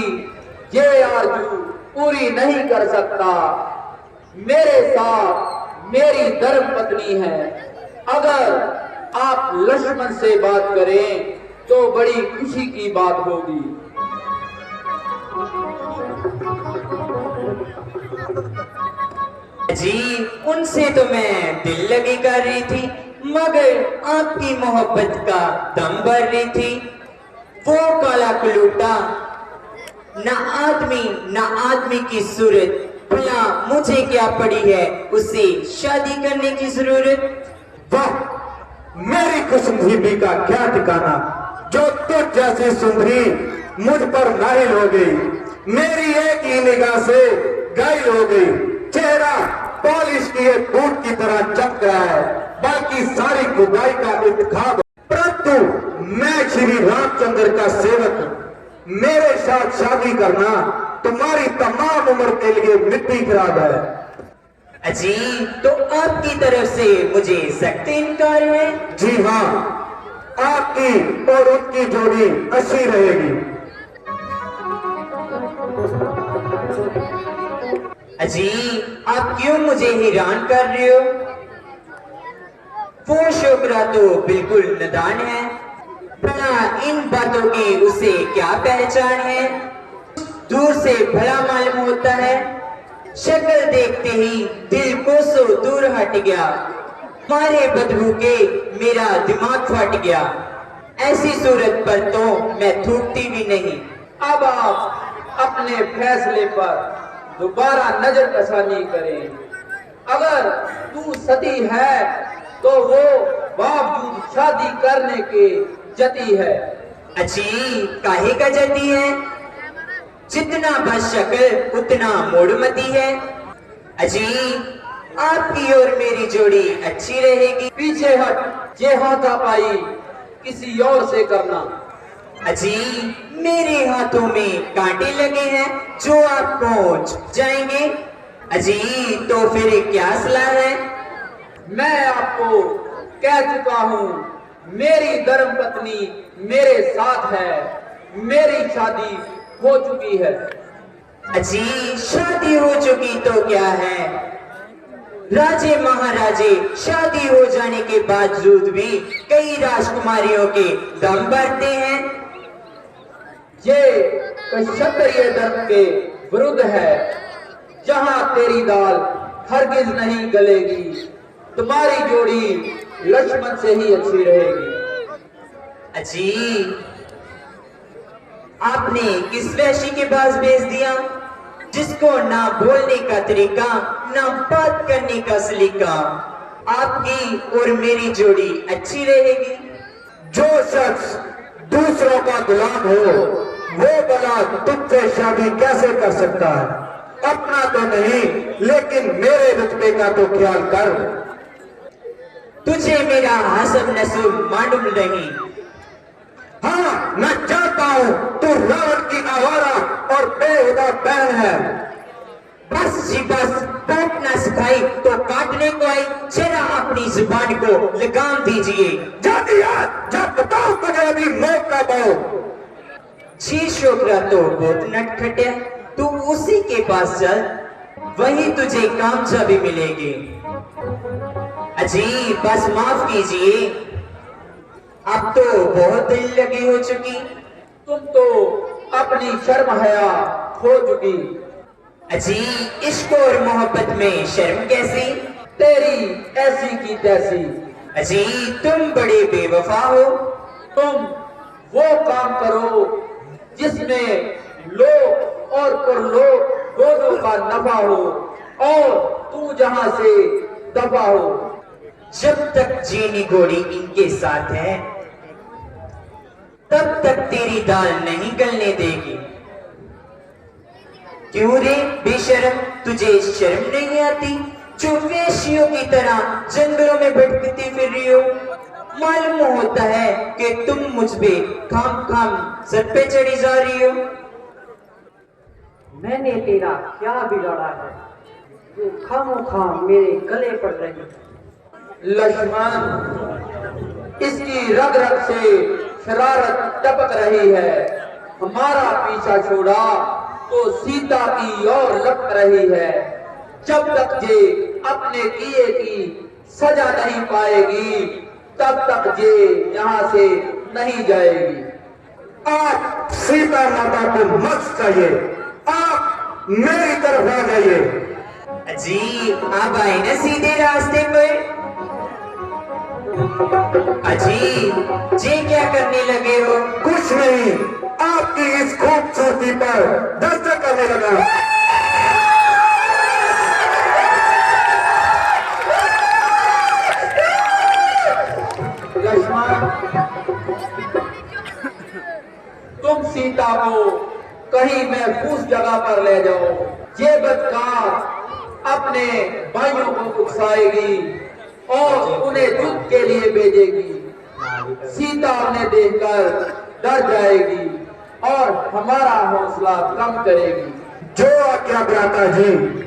ये आरज़ू पूरी नहीं कर सकता। मेरे साथ मेरी धर्मपत्नी है। अगर आप लक्ष्मण से बात करें तो बड़ी खुशी की बात होगी। जी, उनसे तो मैं दिल लगी कर रही थी, मगर आपकी मोहब्बत का दम भर रही थी। वो काला कलूटा, ना आदमी की सूरत, भला मुझे क्या पड़ी है उससे शादी करने की जरूरत। वाह, मेरी खुशनसीबी का क्या ठिकाना, जो तुझ जैसी सुंदरी मुझ पर नाहिल हो गई। मेरी एक ही निगाह से घायल हो गई। चेहरा पॉलिश किए बूट की तरह चमक रहा है, बाकी सारी खुदाई का इंतखाब। परंतु मैं श्री रामचंद्र का सेवक हूं। मेरे साथ शादी करना तुम्हारी तमाम उम्र के लिए मिट्टी खराब है। अजी, तो आपकी तरफ से मुझे सख्त इनकार है। जी हाँ, आपकी और उनकी जोड़ी अच्छी रहेगी। अजी, आप क्यों मुझे हैरान कर रहे हो? वो छोकरा तो बिल्कुल नादान है, भला इन बातों की उसे क्या पहचान है? दूर से भला मालूम होता है, शक्ल देखते ही दिल कोसों दूर हट गया। मारे बदबू के मेरा दिमाग फट गया। ऐसी सूरत पर तो मैं थूकती भी नहीं। अब आप अपने फैसले पर दोबारा नजर कसानी करें। अगर तू सती है तो वो बावजूद शादी करने के जती है। अजी काहे का जती है? जितना बस शक्ल उतना मोड़मती है। अजी आपकी और मेरी जोड़ी अच्छी रहेगी। पीछे हट, जे हाथापाई किसी और से करना। अजी मेरे हाथों में कांटे लगे हैं जो आप पहुंच जाएंगे। अजी तो फिर क्या सलाह है? मैं आपको कह चुका हूँ, मेरी धर्म पत्नी मेरे साथ है, मेरी शादी हो चुकी है। अजी शादी हो चुकी तो क्या है? राजे महाराजे शादी हो जाने के बावजूद भी कई राजकुमारियों के दम भरते हैं। ये क्षत्रिय धर्म के विरुद्ध है। जहां तेरी दाल हरगिज नहीं गलेगी, तुम्हारी जोड़ी लक्ष्मण से ही अच्छी रहेगी। अजी आपने किस वैश्य के पास भेज दिया जिसको ना बोलने का तरीका ना बात करने का सलीका? आपकी और मेरी जोड़ी अच्छी रहेगी। जो शख्स दूसरों का गुलाम हो वो भला तुझसे शादी कैसे कर सकता है? अपना तो नहीं लेकिन मेरे रुतबे का तो ख्याल कर। तुझे मेरा हसब नसूब मालूम नहीं। हाँ मैं जानता हूँ तू रावण की आवारा और बेहुदा बहन है। बस जी बस, बात ना सिखाई तो काटने को आई। जरा अपनी जुबान को लगाम दीजिए। जाती जब बताओ तुझे अभी मौका पाओ। जी छोकरा तो बहुत नटखट है, तू उसी के पास चल, वही तुझे कामयाबी मिलेगी। अजी बस माफ कीजिए, अब तो बहुत दिल लगी हो चुकी। तुम तो अपनी शर्म हया खो चुकी। अजी इश्क और मोहब्बत में शर्म कैसी? तेरी ऐसी की तैसी। अजी तुम बड़े बेवफा हो। तुम वो काम करो जिसमें लोग और परलोक दोनों का नफा हो और तू जहां से दफा हो। जब तक जीनी घोड़ी इनके साथ है तब तक तेरी दाल नहीं गलने देगी। क्यों रे बेशर्म, तुझे शर्म नहीं आती जो वेश्यों की तरह जंगलों में भटकती फिर रही हो? मालूम होता है कि तुम मुझ पे खाम खाम सर पे चढ़ी जा रही हो। मैंने तेरा क्या बिगाड़ा है जो खामोखाम मेरे गले पड़ रही है? लक्ष्मण, इसकी रग रग से शरारत टपक रही है। हमारा पीछा छोड़ा तो सीता की ओर लपक रही है। जब तक ये अपने किए की सजा नहीं पाएगी तब तक ये यहाँ से नहीं जाएगी। आप सीता माता को मत चाहिए, आप मेरी तरफ आ जाइए। जी आप आए ना सीधे रास्ते पर। अजी जी क्या करने लगे हो? कुछ नहीं, आपकी इस खूबसूरती पर दस्तक करने लगा। लक्ष्मण, तुम सीता को कहीं महफूज जगह पर ले जाओ। ये बदकार अपने भाइयों को उकसाएगी और उन्हें युद्ध के लिए भेजेगी। सीता उन्हें देखकर डर जाएगी और हमारा हौसला कम करेगी। जो आज्ञा भ्राता जी।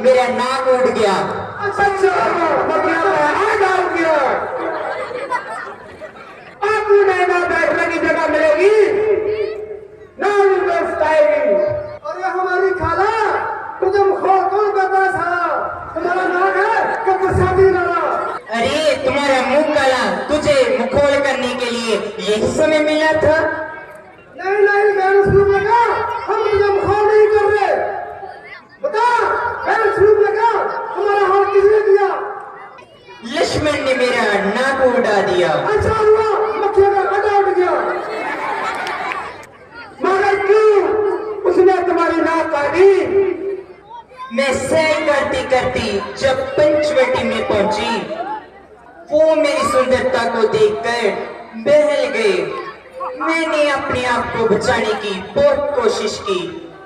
मेरा नाक उड़ गया। आपको नहीं ना बैठने की जगह मिलेगी, ना व्यवस्था आएगी। और ये हमारी खाला तुम खो कौन करता था? तुम्हारा नाम है कि शादी लगा? अरे तुम्हारा मुंह काला, तुझे मुखोल करने के लिए यही समय मिला था। नहीं नहीं मैंने शुरू लगा, हम तुझे मुखो नहीं कर रहे। बता मैंने शुरू लगा, तुम्हारा हाथ किसने दिया? लक्ष्मण ने मेरा नाक उड़ा दिया। अच्छा हुआ मक्खियों का कांटा उठ गया। मगर क्यों उसने तुम्हारी नाक काटी? मैं सैर करती करती जब पंचवटी में पहुंची, वो मेरी सुंदरता को देखकर बहल गए। मैंने अपने आप को बचाने की बहुत कोशिश की,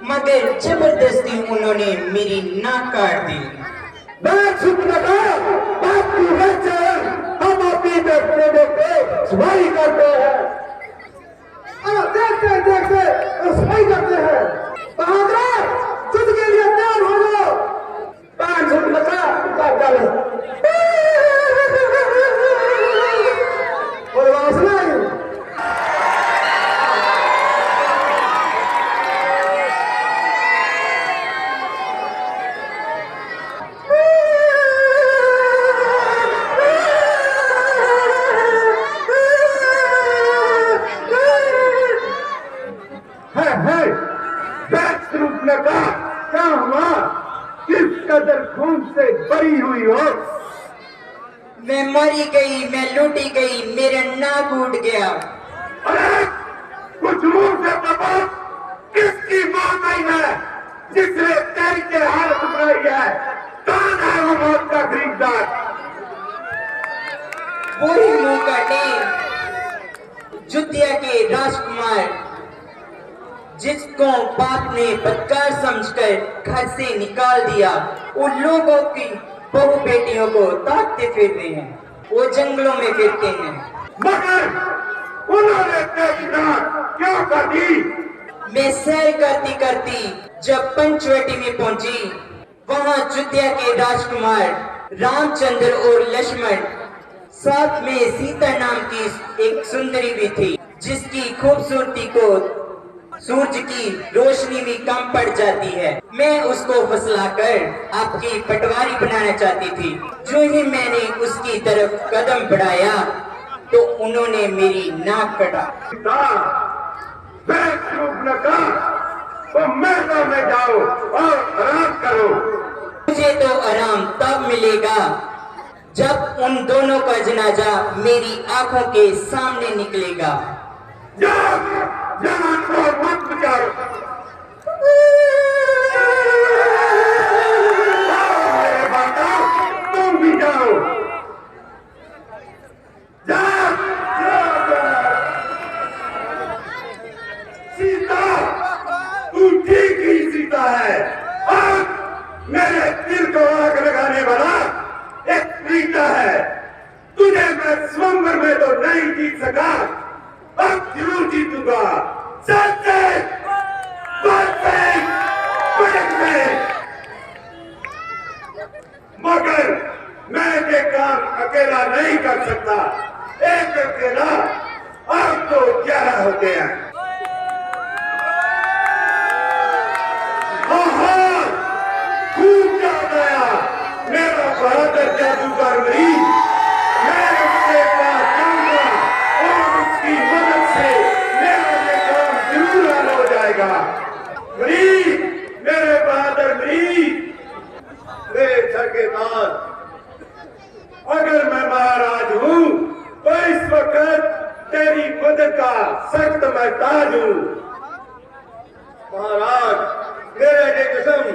मगर जबरदस्ती उन्होंने मेरी नाक काट दी। बैठ चुप लगा, बाप की बच्चे हम अपनी देखते देखते सफाई करते हैं। देखते देखते सफाई करते हैं। बहादुर खुद के लिए तैयार हो जाओ। बैठ चुप लगा, कर डालो। और वासना क्या हुआ? किस कदर खून से भरी हुई हो? मैं मरी गई, मैं लूटी गई, मेरा नाक उड़ गया। अरे कुछ मुंह से बताओ, किसकी मौत आई है जिसने तेरी के हालत बनाई है? कौन है वो मौत का खरीदार? वही मुंह काटे जुतिया के राजकुमार, जिसको बाप ने बदकार समझकर घर से निकाल दिया। उन लोगों की बहु बेटियों को ताकते फिरते हैं, वो जंगलों में फिरते हैं। मगर उन्होंने तेरी नाक क्यों कर दी? मैं सैर करती करती जब पंचवटी में पहुंची, वहां जुतिया के राजकुमार रामचंद्र और लक्ष्मण, साथ में सीता नाम की एक सुंदरी भी थी, जिसकी खूबसूरती को सूरज की रोशनी भी कम पड़ जाती है। मैं उसको फुसलाकर आपकी पटवारी बनाना चाहती थी। जो ही मैंने उसकी तरफ कदम बढ़ाया तो उन्होंने मेरी नाक कटा। तो मैदान में जाओ और आराम करो। मुझे तो आराम तब मिलेगा जब उन दोनों का जनाजा मेरी आंखों के सामने निकलेगा। जहां को मत बचाओ। मेरे बाबा तुम भी जाओ। सीता तू ठीक ही सीता है। और मेरे दिल को आग लगाने वाला एक प्रीता है। तुझे मैं स्वयंवर में तो नहीं जीत सका, अब जरूर जीतूंगा। सच्चे मगर मैं ये काम अकेला नहीं कर सकता। एक अकेला अब तो 11 होते हैं। खूब याद आया मेरा बहादुर जादूगर मरीज। मैं उसके पास जाऊंगा और उसकी मदद से मेरा ये काम जरूर हल हो जाएगा। मरीज, मेरे बहादुर मरीज, मेरे ठेकेदार, अगर मैं महाराज हूँ तो इस वक्त तेरी मदद का सख्त महताज हूँ। महाराज, मेरे ये जिस्म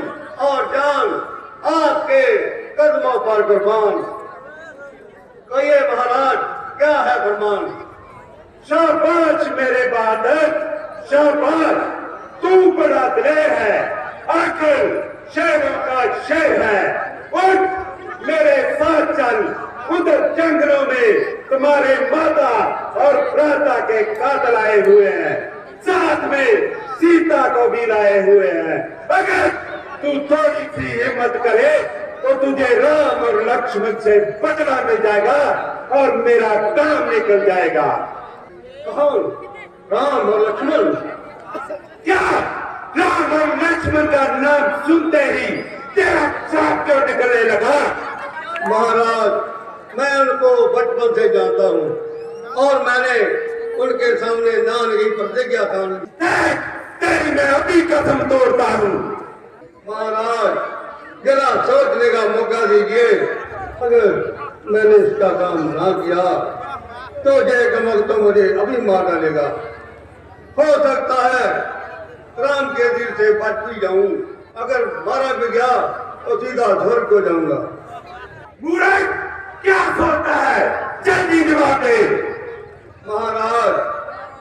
और जान आपके कदमों पर कुर्बान। कहिए महाराज, क्या है फरमान? शाबाश मेरे बहादुर, शाबाश, तू बड़ा दिलेर है, अकल शेरों का शेर है। उठ मेरे साथ चल, उधर जंगलों में तुम्हारे माता और भ्राता के कातिल आए हुए हैं, साथ में सीता को भी लाए हुए हैं। अगर तू थोड़ी सी हिम्मत करे तो तुझे राम और लक्ष्मण से बदला मिल जाएगा और मेरा काम निकल जाएगा। कौन? राम और लक्ष्मण? क्या राम और लक्ष्मण का नाम सुनते ही तेरा सांप क्यों निकलने लगा? महाराज, मैं उनको बचपन से जानता हूँ और मैंने उनके सामने नान की प्रतिज्ञा था। तेरी मैं अभी कसम तोड़ता हूँ। महाराज, जरा सोचने का मौका दीजिए। अगर मैंने इसका काम ना किया तो जय कमल तो मुझे अभी मार डालेगा। हो सकता है राम के दिल से बच भी जाऊं। अगर मारा भी गया तो सीधा स्वर्ग को जाऊंगा। मूर्ख, क्या सोचता है? जल्दी जवाब दे। महाराज,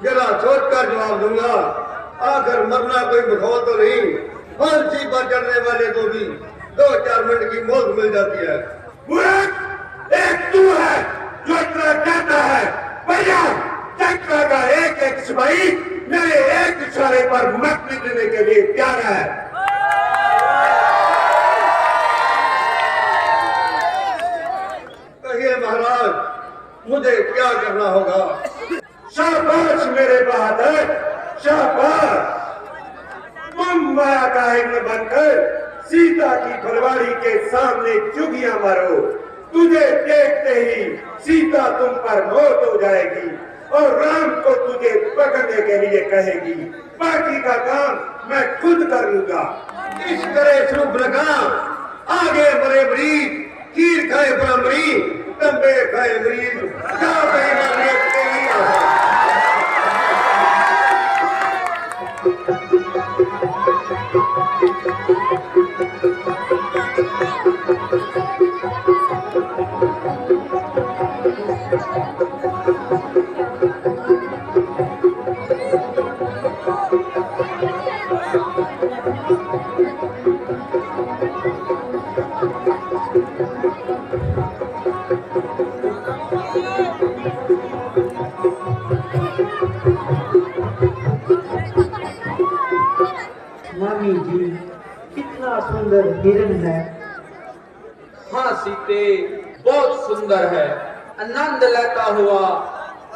जरा सोचकर जवाब दूंगा। आखिर मरना कोई बखाव तो नहीं। फांसी पर चढ़ने वाले को भी 2-4 मिनट की मौत मिल जाती है। मूर्ख, एक तू है जो इतना कहता है। भैया, चक्र का एक एक सिपाही मेरे एक इशारे पर मत मिटने के लिए तैयार है। कहिए महाराज, मुझे क्या करना होगा? शाबाश मेरे बहादुर, शाबाश। तुम माया का हिंद बनकर सीता की फलवाड़ी के सामने चुगियां मारो। तुझे देखते ही सीता तुम पर मोहित हो जाएगी और राम को तुझे पकड़ने के लिए कहेगी। बाकी का काम मैं खुद कर लूंगा। इस तरह शुभ लगा। आगे बड़े मरीज, खीर खाए बड़ा मरीज, तंबे खाए मरीज, क्या कहीं ना देखते ही आता। मामी जी, कितना सुंदर हिरन है। हाँ सीते, बहुत सुंदर है। आनंद लेता हुआ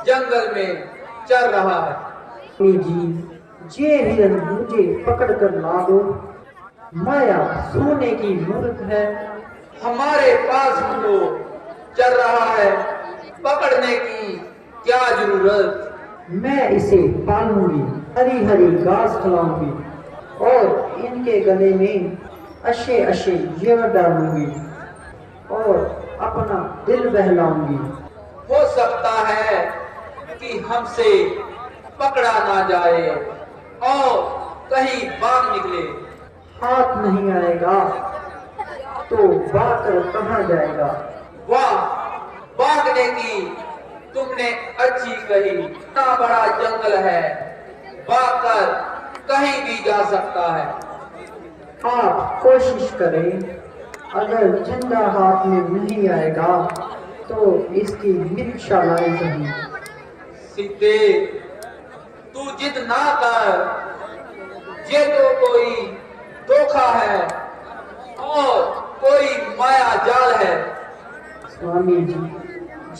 जंगल में चल रहा है। मामी जी, ये हिरन मुझे पकड़ कर ला दो। माया सोने की मूर्ख है। हमारे पास तो चल रहा है, पकड़ने की क्या जरूरत? मैं इसे पालूंगी, हरी हरी घास खिलाऊंगी और इनके गले में अच्छे अच्छे जेवर डालूंगी और अपना दिल बहलाऊंगी। हो सकता है कि हमसे पकड़ा ना जाए और कहीं भाग निकले। हाथ नहीं आएगा तो बाकर कहाँ जाएगा? वाह, भागने की तुमने अच्छी कही। इतना बड़ा जंगल है, भागकर कहीं भी जा सकता है। आप कोशिश करें। अगर जिंदा हाथ में नहीं आएगा तो इसकी मिर्चा लाई सही। सीते, तू जिद ना कर। ये तो कोई धोखा है और कोई माया जाल है। स्वामी जी,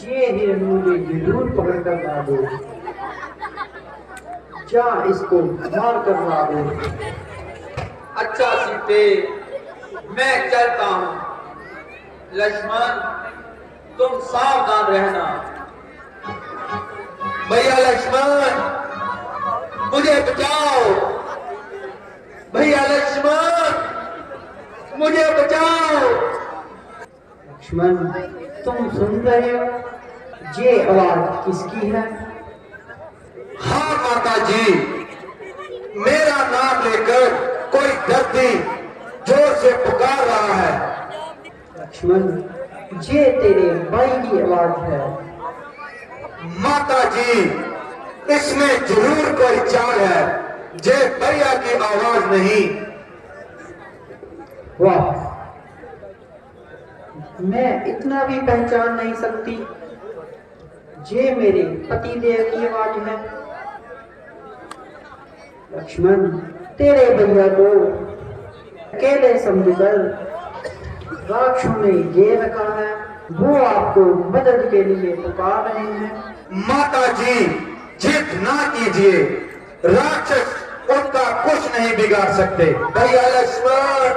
ये हिरन मुझे जरूर पकड़ कर ला दो। जा इसको मार कर ला दो। अच्छा सीते, मैं चलता हूँ। लक्ष्मण, तुम सावधान रहना। भैया लक्ष्मण, मुझे बचाओ। भैया लक्ष्मण, मुझे बचाओ। लक्ष्मण, तुम सुन रहे हो? ये आवाज किसकी है? हाँ माता जी, मेरा नाम लेकर कोई दर्दी जोर से पुकार रहा है। लक्ष्मण, ये तेरे भाई की आवाज है। माता जी, इसमें जरूर कोई चाल है। जे भैया की आवाज नहीं। वाह, मैं इतना भी पहचान नहीं सकती। ये मेरे पति देव की आवाज है। लक्ष्मण, तेरे भैया को अकेले समझकर राक्षसों ने ये रखा है, वो आपको मदद के लिए पुकार रहे हैं। माता जी जिद ना कीजिए, राक्षस उनका कुछ नहीं बिगाड़ सकते। भैया लक्ष्मण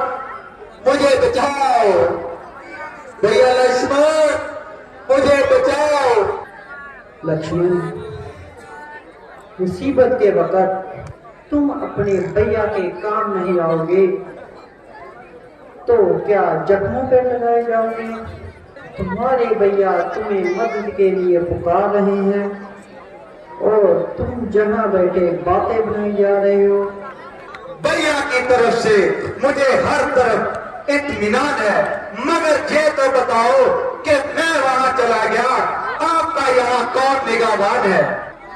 मुझे बचाओ, भैया लक्ष्मण मुझे बचाओ। लक्ष्मण, मुसीबत के वक्त तुम अपने भैया के काम नहीं आओगे तो क्या जख्मों पे लगाए जाओगे? तुम्हारे भैया तुम्हें मदद के लिए पुकार रहे हैं और तुम जहां बैठे बातें बनाई जा रहे हो। भैया की तरफ से मुझे हर तरफ इत्मीनान है, मगर ये तो बताओ कि मैं वहां चला गया, आपका यहाँ कौन निगाहबान है?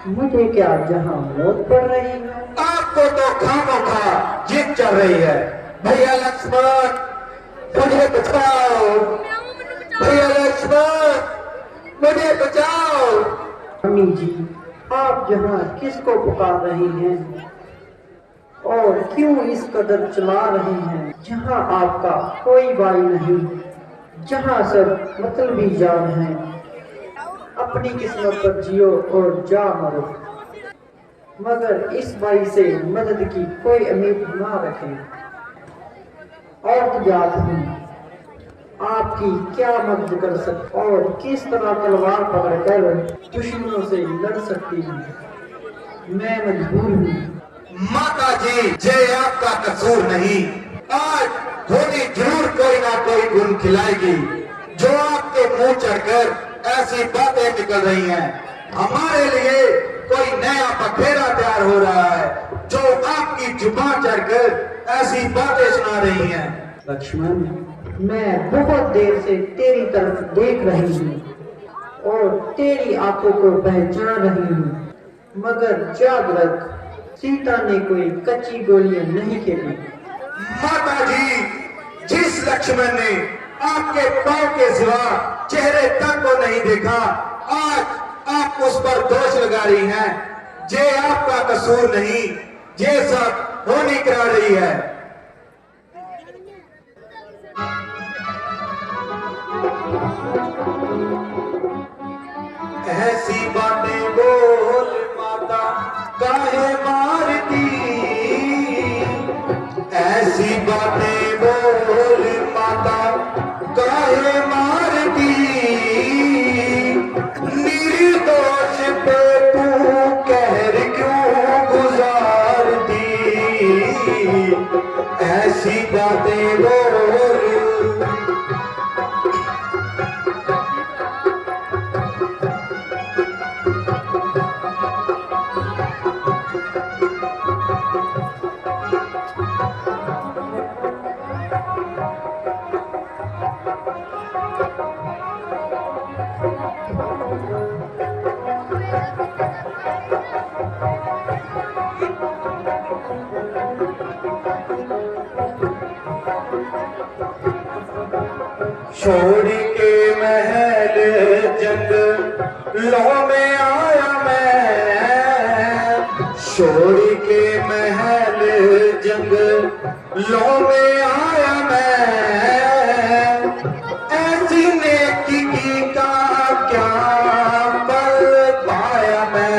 मुझे क्या जहां मौत पड़ रही है? आपको तो खामोखा जिद चल रही है। भैया लक्ष्मण मुझे बचाओ, भैया लक्ष्मण मुझे बचाओ। अम्मी जी, आप जहां किसको पुकार रही हैं और क्यों इस कदर चला रहे हैं? जहां आपका कोई भाई नहीं, जहां सब मतलबी जान हैं। अपनी किस्मत पर जियो और जा मरो, मगर इस भाई से मदद की कोई उम्मीद ना रखें। और जात हूँ, आपकी क्या मदद कर सकती और किस तरह तलवार पकड़कर दुश्मनों से लड़ सकती हूँ? मैं मजबूर हूँ। माता जी ये आपका कसूर नहीं, आज होली जरूर कोई ना कोई गुण खिलाएगी जो आपके मुंह चढ़कर ऐसी बातें निकल रही हैं। हमारे लिए कोई नया पखेरा तैयार हो रहा है जो आपकी जुबान चढ़कर ऐसी बातें सुना रही हैं। लक्ष्मण, मैं बहुत देर से तेरी तरफ देख रही हूँ और तेरी आंखों को पहचान रही हूँ, मगर जागृत सीता ने कोई कच्ची गोलियां नहीं खेली। माता जी, जिस लक्ष्मण ने आपके पांव के सिवा चेहरे तक को नहीं देखा, आज आप उस पर दोष लगा रही हैं। ये आपका कसूर नहीं, ये सब होनी करा रही है। ऐसी बातें बोल माता काहे मारती, ऐसी बातें बोल माता काहे मारती, निर्दोष पे तू कहर क्यों गुजारती, ऐसी बातें बोल। छोड़ के महल जंगलों में आया मैं, छोड़ के महल जंगलों में आया मैं, ऐसी नेकी का क्या पल पाया मैं,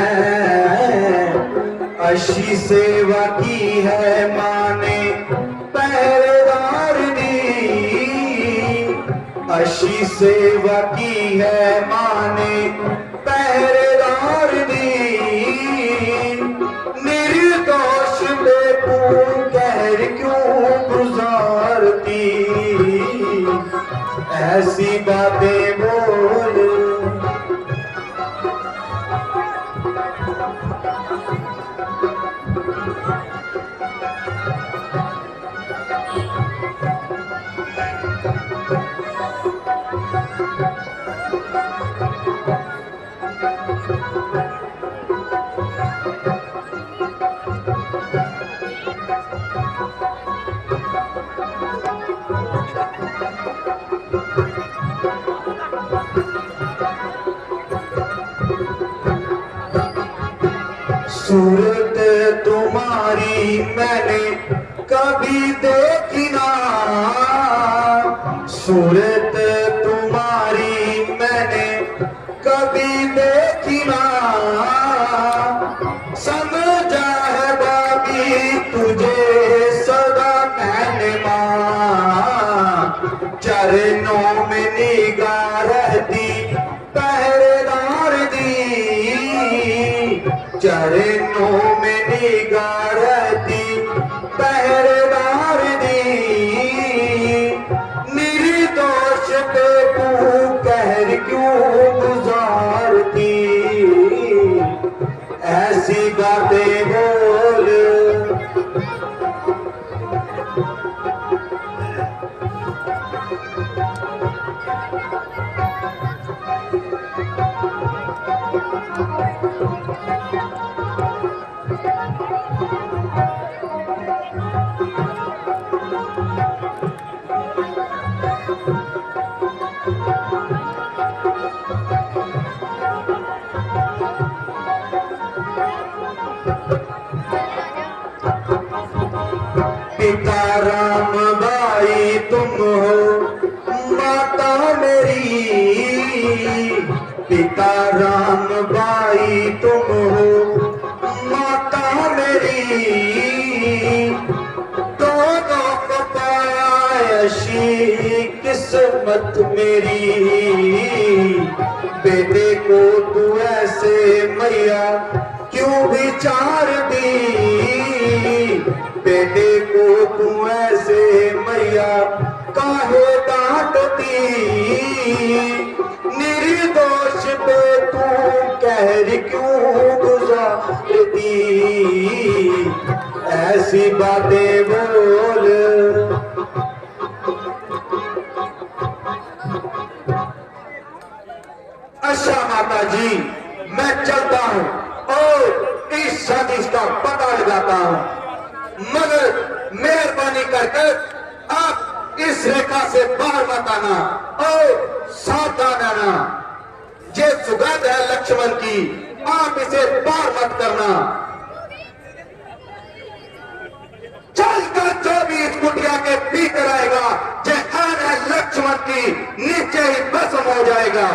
अच्छी सेवा की है माने पहरेदार दी, अच्छी सेवा की है माने पहरेदार दी, निर्दोष बेकूफ कहर क्यों गुजारती, ऐसी बातें बोल। सूरत तुम्हारी मैंने कभी देखी ना, सूरत तुम्हारी मैंने कभी देखी ना, समझा है बाकी तुझे सदा मैंने मां। चरणों में निगाह रहती पहरेदार दी, चरणों में निगाह रहती पहरेदार दी। निर्दोष पे तू कहर क्यों गुजारती, ऐसी बातें बोल। पिता राम भाई तुम हो माता मेरी, पिता राम भाई तुम हो माता मेरी। दोनों को पाया ऐसी किस्मत मेरी, बेटे को तू ऐसे मैया क्यों विचार दी, बेटे को तू ऐसे मैया काहे डांटती। निर्दोष पे तू कहर क्यों गुजारती, ऐसी बातें बोल। अच्छा माता जी मैं चलता हूँ और इस सदिश का पता लगाता हूँ, मगर मेहरबानी करके आप इस रेखा से बाहर मत आना और सावधान रहना। ये सुगंध है लक्ष्मण की, आप इसे पार मत करना। चलकर जो भी इस कुटिया के भीतर आएगा, जहान है लक्ष्मण की, नीचे ही भस्म हो जाएगा।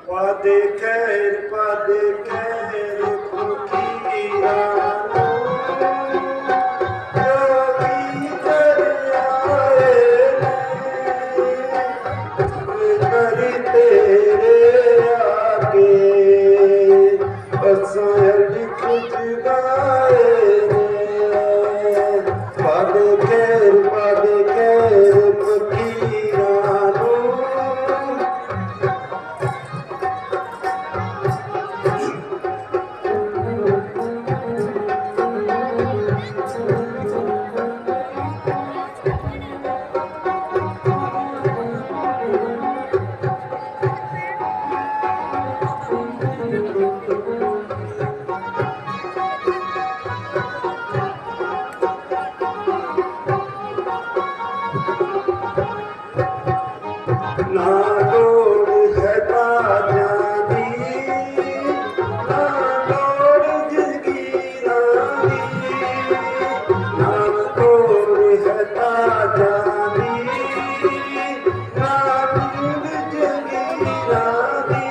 पादे खैर फकीरा जोगी दरियाए करी तेरे आगे असां कुछ गाए। पादे खैर फकीरा ना डोर है ताजा दी, ना डोर जिसकी रानी, ना डोर है ताजा दी, ना डोर जिसकी रानी।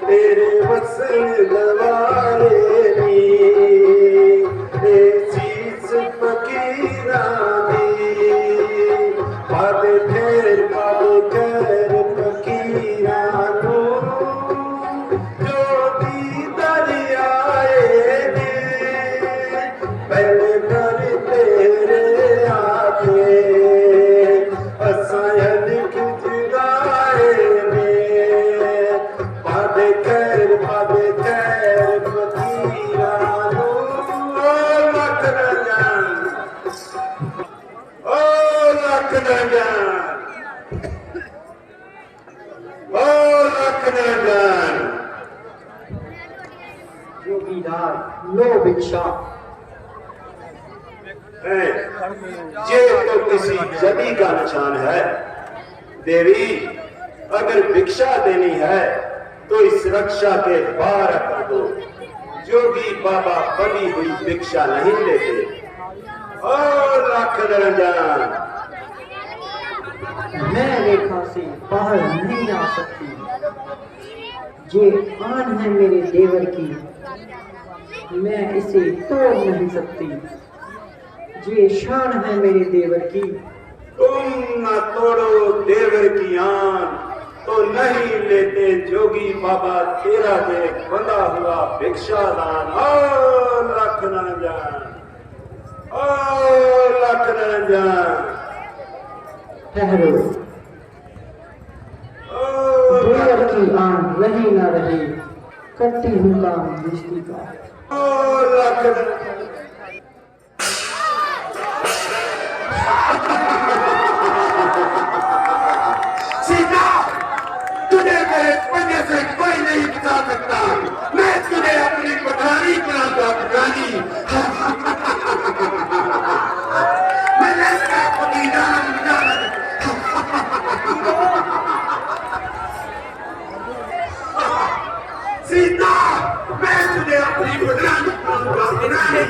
तेरे वसन गवारे नी चीज फकीरा दी। पादे खैर लो भिक्षा। ये तो किसी जदी का निशान है। देवी, अगर भिक्षा देनी है तो इस रक्षा के 12 कर दो। जोगी बाबा बनी हुई भिक्षा नहीं लेते। और लाख निरंजन, मैं रेखा से बाहर नहीं आ सकती। ये आन है मेरे देवर की, मैं इसे तोड़ नहीं सकती। ये शान है मेरे देवर की, तुम न तोड़ो देवर की आन तो नहीं लेते जोगी बाबा तेरा देख बंधा हुआ भिक्षा दान। और लाख निरंजन, और लाख निरंजन, ठहरो। देवर की आन रही ना रही, करती हूँ काम दृष्टि का। और लाख निरंजन। सीता, तुझे मेरे पंजे से कोई नहीं बचा सकता। मैं तुझे अपनी पठारी बनाऊंगा पठारी। मैंने अपनी नाम सीता, मैं तुझे अपनी पठारी बनाऊंगा पठारी।